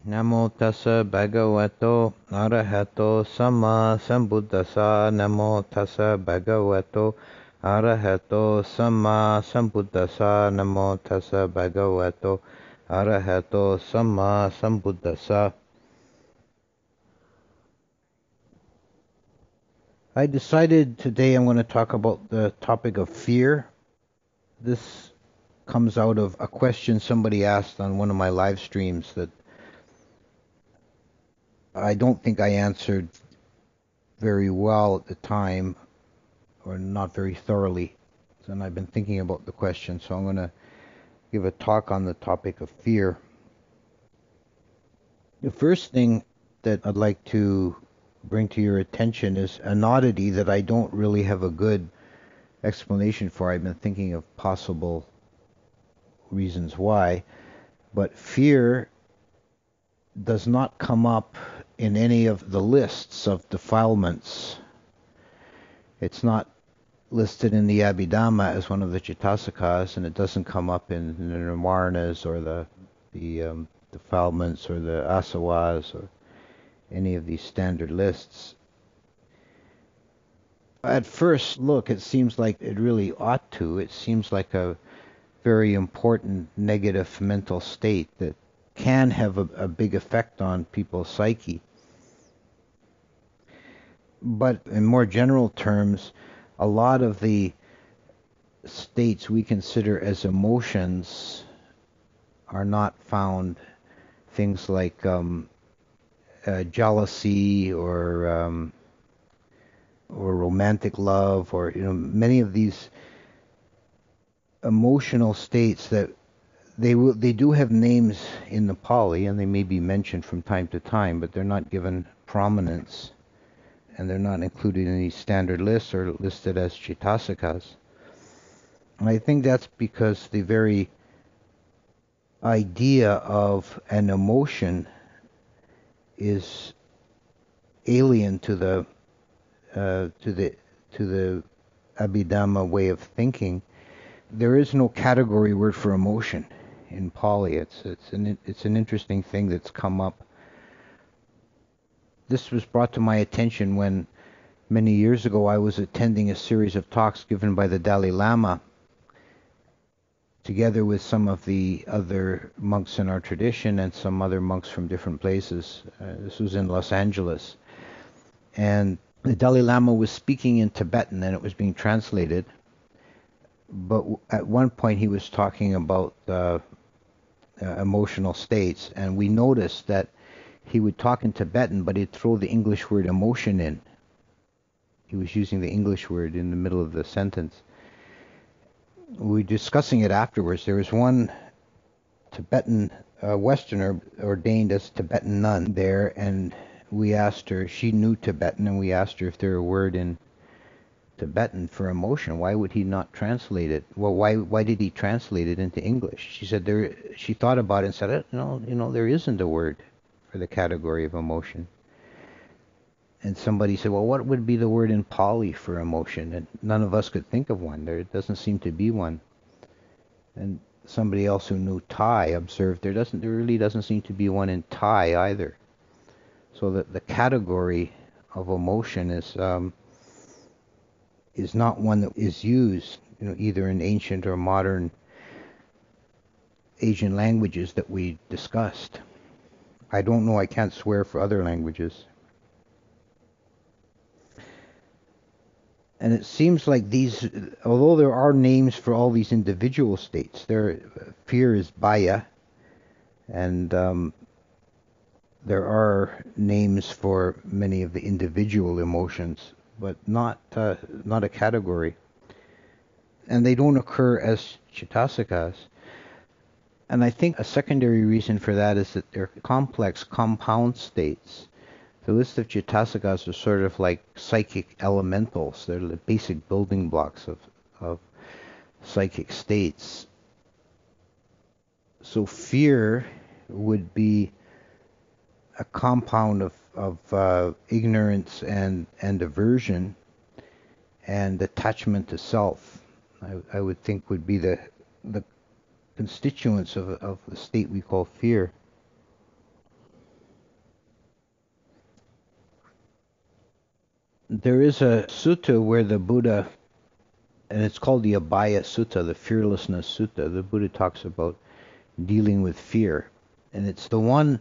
Namo tassa bhagavato arahato samma sambuddhassa. Namo tassa bhagavato arahato samma sambuddhassa. Namo tassa bhagavato arahato samma sambuddhassa. I decided today I'm going to talk about the topic of fear. This comes out of a question somebody asked on one of my live streams that I don't think I answered very well at the time, or not very thoroughly. And I've been thinking about the question, so I'm going to give a talk on the topic of fear. The first thing that I'd like to bring to your attention is an oddity that I don't really have a good explanation for. I've been thinking of possible reasons why, but fear does not come up in any of the lists of defilements. It's not listed in the Abhidhamma as one of the Chittasakas, and it doesn't come up in the Nirvarnas or the defilements or the Asawas or any of these standard lists. At first look, it seems like it really ought to. It seems like a very important negative mental state that can have a big effect on people's psyche. But in more general terms, a lot of the states we consider as emotions are not found. Things like jealousy or romantic love, or many of these emotional states that they do have names in the Pali, and they may be mentioned from time to time, but they're not given prominence, and they're not included in these standard lists or listed as Chittasakas. And I think that's because the very idea of an emotion is alien to the Abhidhamma way of thinking. There is no category word for emotion in Pali. It's an interesting thing that's come up. This was brought to my attention when many years ago I was attending a series of talks given by the Dalai Lama together with some of the other monks in our tradition and some other monks from different places. This was in Los Angeles. And the Dalai Lama was speaking in Tibetan, and it was being translated. But at one point he was talking about emotional states, and we noticed that he would talk in Tibetan, but he'd throw the English word emotion in. He was using the English word in the middle of the sentence. We were discussing it afterwards. There was one Tibetan Westerner ordained as Tibetan nun there, and we asked her, she knew Tibetan, and we asked her if there were a word in Tibetan for emotion. Why would he not translate it? Well, why did he translate it into English? She said she thought about it and said, there isn't a word for the category of emotion. And somebody said, well, what would be the word in Pali for emotion? And none of us could think of one. There doesn't seem to be one. And somebody else who knew Thai observed there really doesn't seem to be one in Thai either. So that the category of emotion is not one that is used, either in ancient or modern Asian languages that we discussed. I don't know, I can't swear for other languages. And it seems like these, although there are names for all these individual states, fear is bhaya, and there are names for many of the individual emotions, but not a category. And they don't occur as Chittasakas. And I think a secondary reason for that is that they're complex, compound states. The list of Chittasakas are sort of like psychic elementals. They're the basic building blocks of psychic states. So fear would be a compound of ignorance and aversion and attachment to self. I would think would be the constituents of the state we call fear. There is a sutta where the Buddha, and it's called the Abhaya Sutta, the Fearlessness Sutta. The Buddha talks about dealing with fear. And it's the one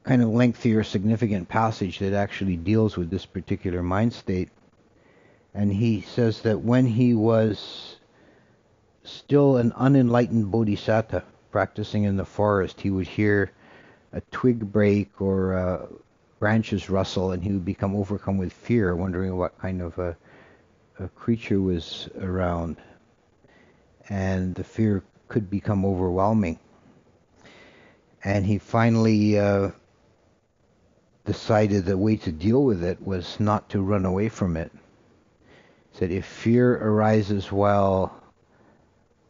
kind of lengthier, significant passage that actually deals with this particular mind state. And he says that when he was still an unenlightened bodhisattva practicing in the forest, he would hear a twig break or branches rustle, and he would become overcome with fear, wondering what kind of a creature was around. And the fear could become overwhelming. And he finally decided the way to deal with it was not to run away from it. He said, if fear arises while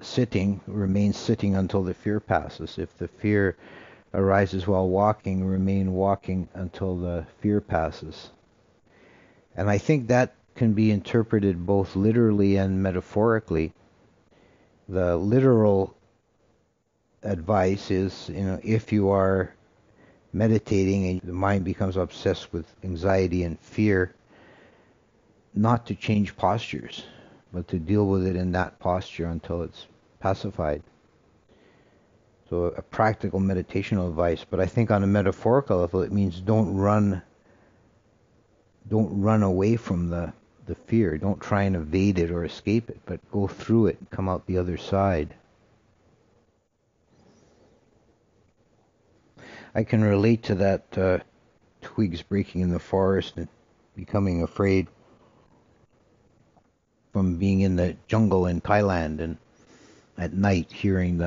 sitting, remain sitting until the fear passes. If the fear arises while walking, remain walking until the fear passes. And I think that can be interpreted both literally and metaphorically. The literal advice is, if you are meditating and the mind becomes obsessed with anxiety and fear, not to change postures, but to deal with it in that posture until it's pacified. So a practical meditational advice, but I think on a metaphorical level it means don't run away from the fear. Don't try and evade it or escape it, but go through it and come out the other side. I can relate to that twigs breaking in the forest and becoming afraid from being in the jungle in Thailand and at night hearing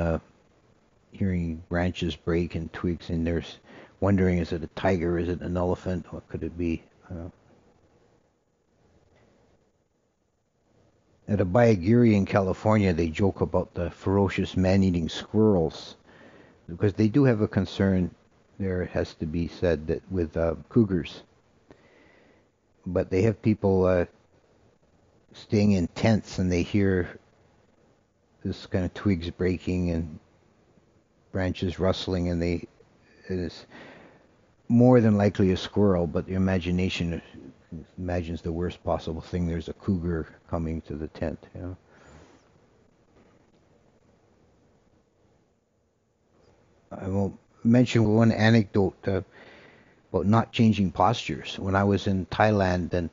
branches break and twigs, and there's wondering, is it a tiger, is it an elephant, what could it be? At Abayagiri in California, they joke about the ferocious man-eating squirrels because they do have a concern, there has to be said, that with cougars. But they have people staying in tents and they hear this kind of twigs breaking and branches rustling, and it is more than likely a squirrel, but the imagination imagines the worst possible thing. There's a cougar coming to the tent. I will mention one anecdote about not changing postures. When I was in Thailand, and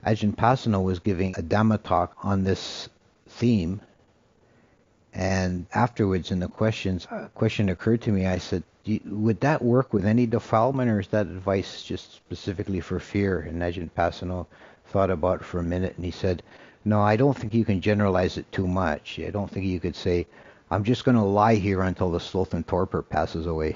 Ajahn Pasano was giving a Dhamma talk on this theme, and afterwards in the questions, a question occurred to me. I said, would that work with any defilement, or is that advice just specifically for fear? And Ajahn Pasano thought about it for a minute, and he said, no, I don't think you can generalize it too much. I don't think you could say, I'm just going to lie here until the sloth and torpor passes away.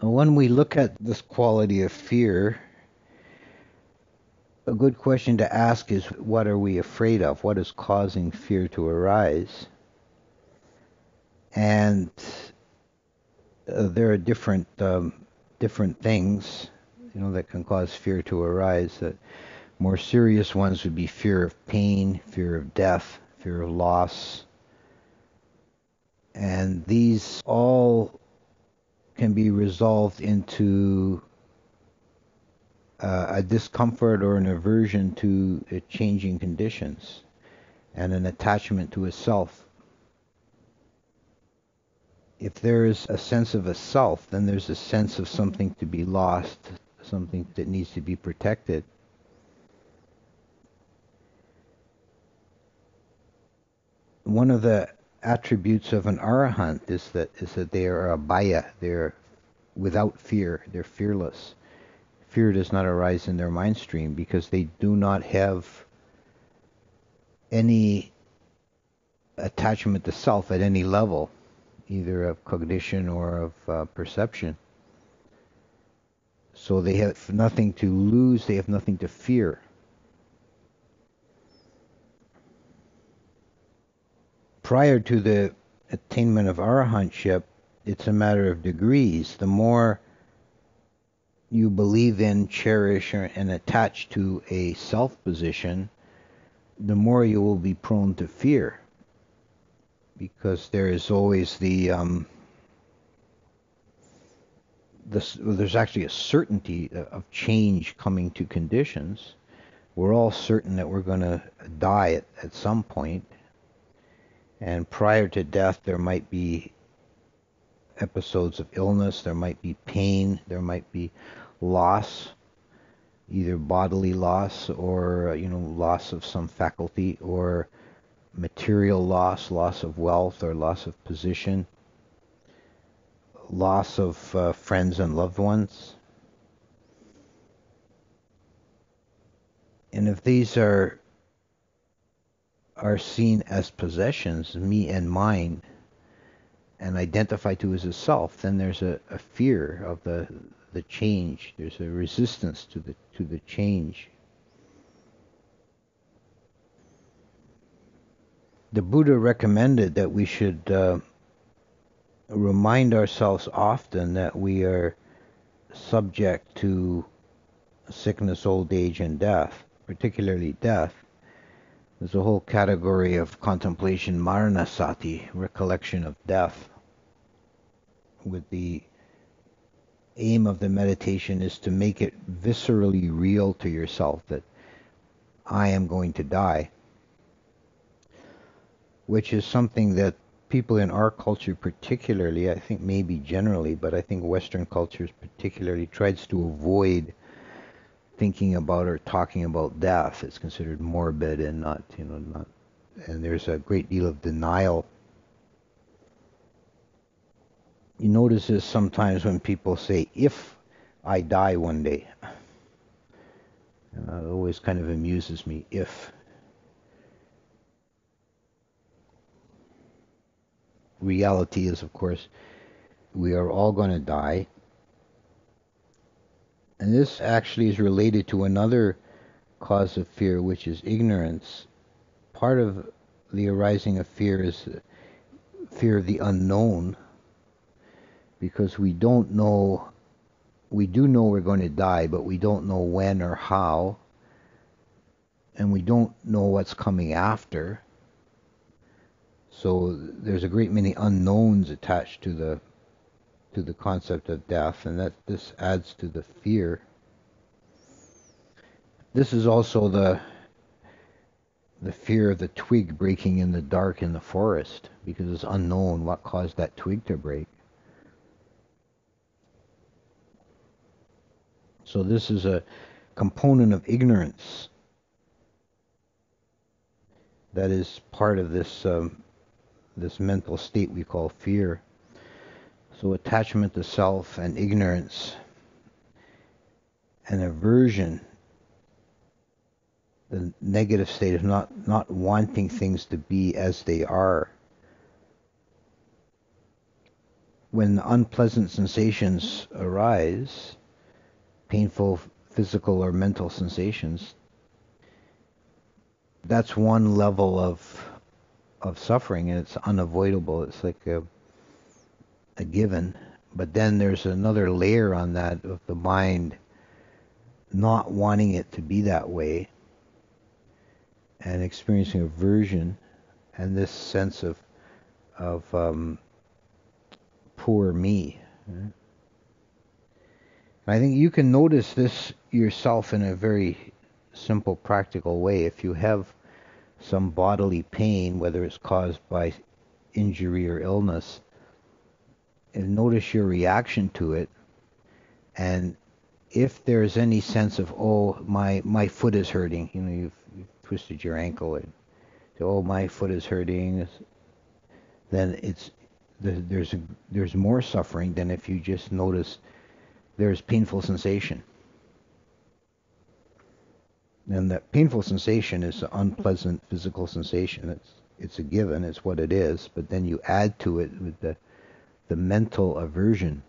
When we look at this quality of fear, a good question to ask is, what are we afraid of? What is causing fear to arise? And there are different things, that can cause fear to arise. More serious ones would be fear of pain, fear of death, fear of loss. And these all can be resolved into a discomfort or an aversion to changing conditions and an attachment to a self. If there is a sense of a self, then there's a sense of something to be lost, something that needs to be protected. One of the attributes of an arahant is that they are abhaya, they're without fear, they're fearless. Fear does not arise in their mind stream because they do not have any attachment to self at any level, either of cognition or of perception. So they have nothing to lose, they have nothing to fear. Prior to the attainment of arahantship, it's a matter of degrees. The more you believe in, cherish, and attach to a self position, the more you will be prone to fear. because there is always there's actually a certainty of change coming to conditions. We're all certain that we're going to die at some point, and prior to death there might be episodes of illness, there might be pain, there might be loss, either bodily loss or loss of some faculty, or material loss, loss of wealth or loss of position, loss of friends and loved ones. And if these are seen as possessions, me and mine, and identified to as a self, then there's a fear of the change. There's a resistance to the change. The Buddha recommended that we should remind ourselves often that we are subject to sickness, old age, and death, particularly death. There's a whole category of contemplation, maranasati, recollection of death, with the aim of the meditation is to make it viscerally real to yourself that I am going to die, which is something that people in our culture particularly, I think maybe generally, but I think Western cultures particularly tries to avoid thinking about or talking about death. It's considered morbid and not, and there's a great deal of denial. You notice this sometimes when people say, if I die one day. It always kind of amuses me, if. Reality is, of course, we are all going to die. And this actually is related to another cause of fear, which is ignorance. Part of the arising of fear is fear of the unknown, because we don't know, we do know we're going to die, but we don't know when or how, and we don't know what's coming after. So there's a great many unknowns attached to the concept of death, and that this adds to the fear. This is also the fear of the twig breaking in the dark in the forest, because it's unknown what caused that twig to break. So this is a component of ignorance that is part of this this mental state we call fear. So attachment to self and ignorance and aversion, the negative state of not wanting things to be as they are. When unpleasant sensations arise, painful physical or mental sensations, that's one level of suffering, and it's unavoidable. It's like a given. But then there's another layer on that of the mind not wanting it to be that way and experiencing aversion and this sense of poor me. Right? I think you can notice this yourself in a very simple, practical way. If you have some bodily pain, whether it's caused by injury or illness, and notice your reaction to it. And if there's any sense of, oh, my foot is hurting, you've twisted your ankle, and oh, my foot is hurting, then there's more suffering than if you just notice there's painful sensation. And that painful sensation is an unpleasant physical sensation. It's a given, it's what it is, but then you add to it with the mental aversion.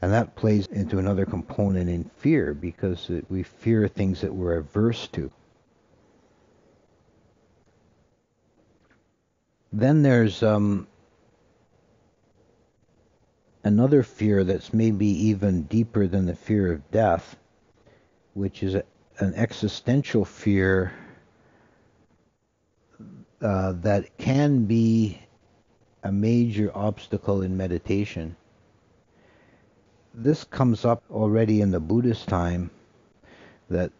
And that plays into another component in fear, because we fear things that we're averse to. Then there's another fear that's maybe even deeper than the fear of death, which is an existential fear that can be a major obstacle in meditation. This comes up already in the Buddhist time, that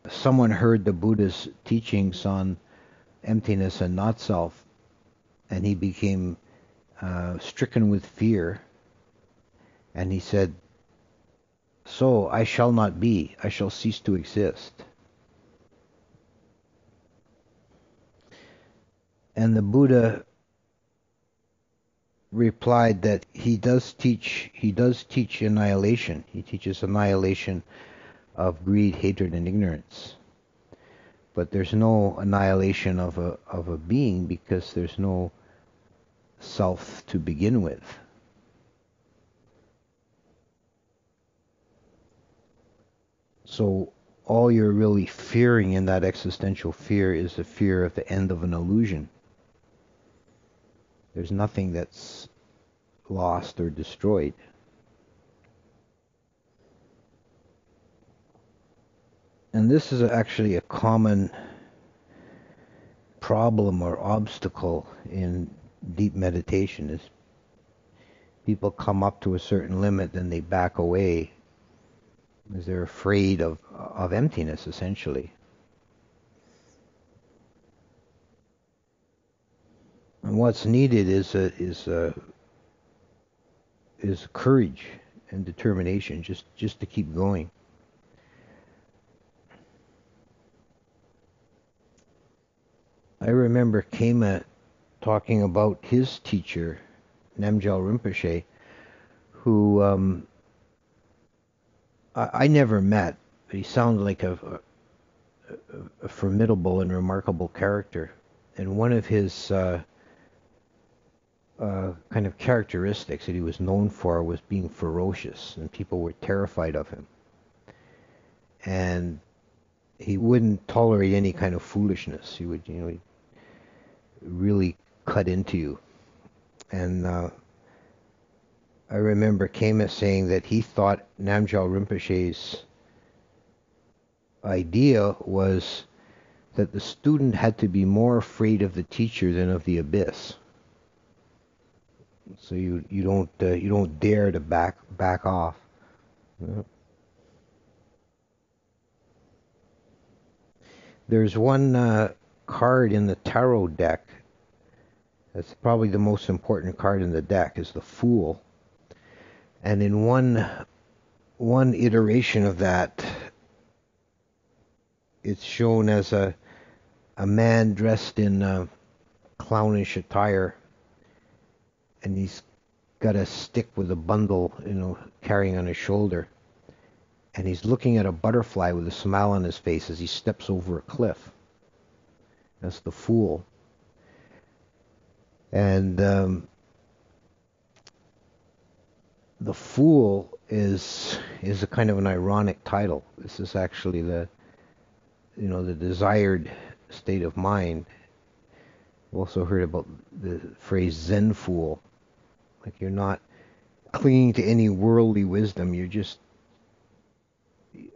someone heard the Buddha's teachings on emptiness and not self, and he became stricken with fear, and he said, "So I shall not be, I shall cease to exist." And the Buddha replied that he does teach annihilation. He teaches annihilation of greed, hatred, and ignorance. But there's no annihilation of a being, because there's no self to begin with. So all you're really fearing in that existential fear is the fear of the end of an illusion. There's nothing that's lost or destroyed. And this is actually a common problem or obstacle in deep meditation, is people come up to a certain limit, then they back away because they're afraid of emptiness, essentially. And what's needed is courage and determination, just to keep going. I remember Kema talking about his teacher, Namgyal Rinpoche, who I never met, but he sounded like a formidable and remarkable character. And one of his kind of characteristics that he was known for was being ferocious, and people were terrified of him. And he wouldn't tolerate any kind of foolishness. He would, he'd really cut into you. And I remember Kema saying that he thought Namgyal Rinpoche's idea was that the student had to be more afraid of the teacher than of the abyss. So you don't dare to back off. Yeah. There's one card in the tarot deck that's probably the most important card in the deck, is the Fool. And in one iteration of that, it's shown as a man dressed in clownish attire, and he's got a stick with a bundle, carrying on his shoulder. And he's looking at a butterfly with a smile on his face as he steps over a cliff. That's the Fool. And the Fool is a kind of an ironic title. This is actually the desired state of mind. I've also heard about the phrase Zen fool. Like, you're not clinging to any worldly wisdom. You're just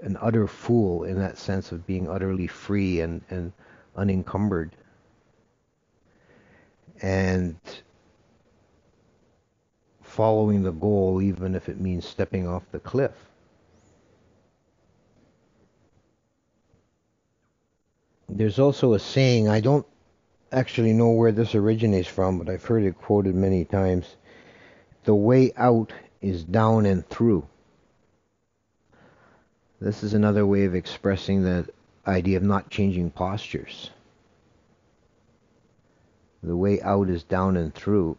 an utter fool, in that sense of being utterly free and unencumbered. And following the goal, even if it means stepping off the cliff. There's also a saying, I don't actually know where this originates from, but I've heard it quoted many times. The way out is down and through. This is another way of expressing the idea of not changing postures. The way out is down and through.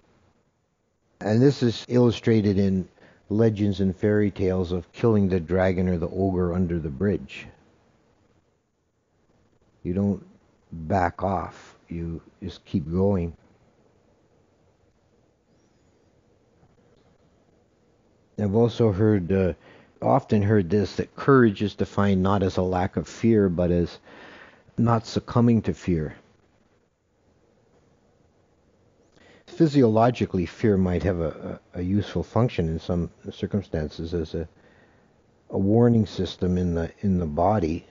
And this is illustrated in legends and fairy tales of killing the dragon or the ogre under the bridge. You don't back off. You just keep going. I've also often heard this, that courage is defined not as a lack of fear, but as not succumbing to fear. Physiologically, fear might have a useful function in some circumstances as a warning system in the body.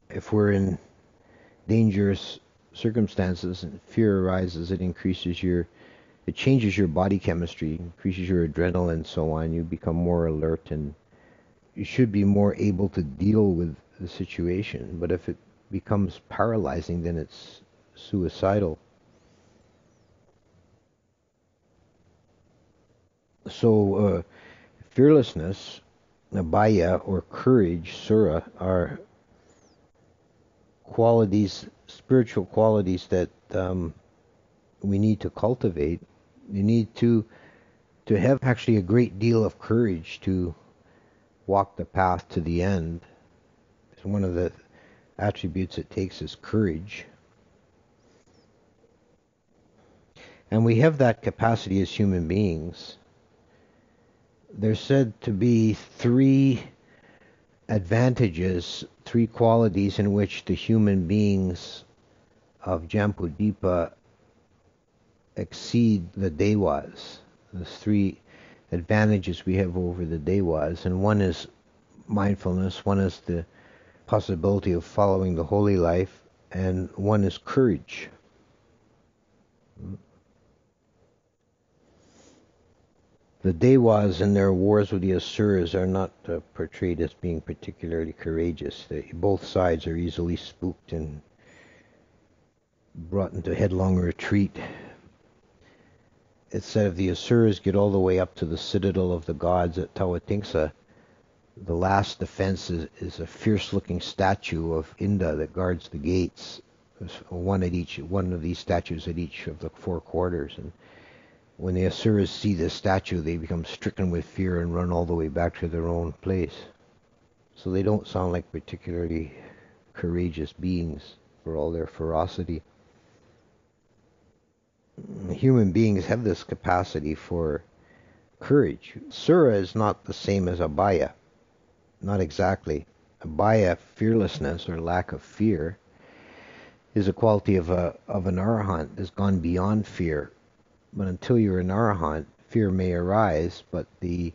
If we're in dangerous circumstances and fear arises, it changes your body chemistry, increases your adrenaline and so on. You become more alert and you should be more able to deal with the situation. But if it becomes paralyzing, then it's suicidal. So, fearlessness, abhaya, or courage, sura, are qualities, spiritual qualities that we need to cultivate. You need to have actually a great deal of courage to walk the path to the end. It's one of the attributes it takes is courage. And we have that capacity as human beings. There's said to be three advantages, three qualities in which the human beings of Jambudipa exceed the Devas. There's three advantages we have over the Devas, and one is mindfulness, one is the possibility of following the holy life, and one is courage. The Devas in their wars with the Asuras are not portrayed as being particularly courageous. Both sides are easily spooked and brought into headlong retreat. It's said if the Asuras get all the way up to the citadel of the gods at Tawatingsa, the last defense is a fierce-looking statue of Inda that guards the gates. There's one of these statues at each of the four quarters. And when the Asuras see this statue, they become stricken with fear and run all the way back to their own place. So they don't sound like particularly courageous beings for all their ferocity. Human beings have this capacity for courage. Sura is not the same as abhaya. Not exactly. Abhaya, fearlessness or lack of fear, is a quality of an arahant that's gone beyond fear. But until you're an arahant, fear may arise, but the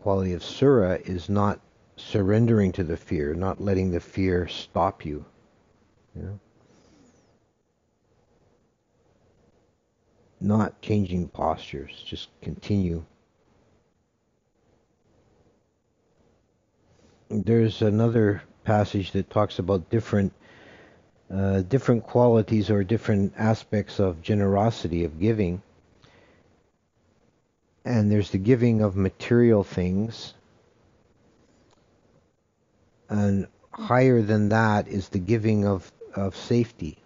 quality of sura is not surrendering to the fear, not letting the fear stop you. You know? Not changing postures, just continue. There's another passage that talks about different qualities or different aspects of generosity, of giving. And there's the giving of material things. And higher than that is the giving of safety.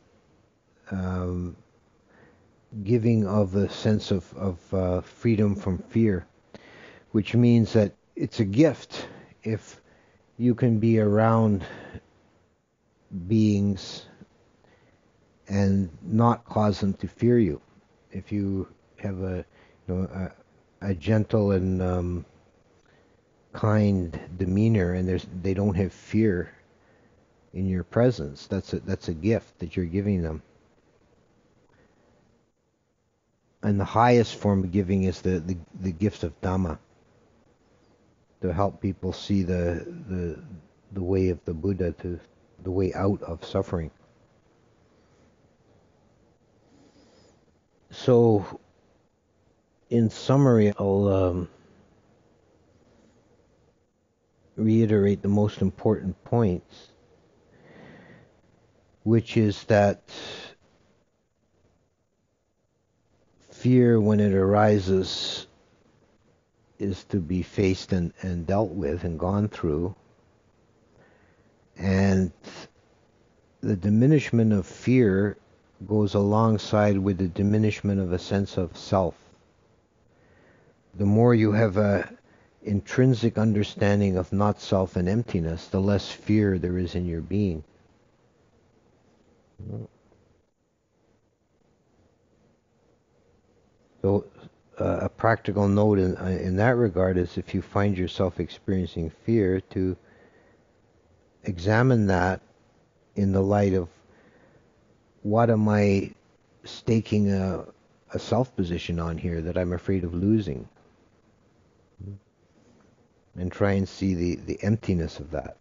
Giving of a sense of freedom from fear. Which means that it's a gift if you can be around beings and not cause them to fear you. If you have a gentle and kind demeanor and they don't have fear in your presence, that's a gift that you're giving them. And the highest form of giving is the gift of Dhamma, to help people see the way of the Buddha, to the way out of suffering. So, in summary, I'll reiterate the most important points, which is that fear, when it arises, is to be faced and dealt with and gone through. And the diminishment of fear goes alongside with the diminishment of a sense of self. The more you have a intrinsic understanding of not self and emptiness, the less fear there is in your being. So a practical note in that regard is, if you find yourself experiencing fear, to examine that in the light of, what am I staking a self position on here that I'm afraid of losing? And try and see the emptiness of that.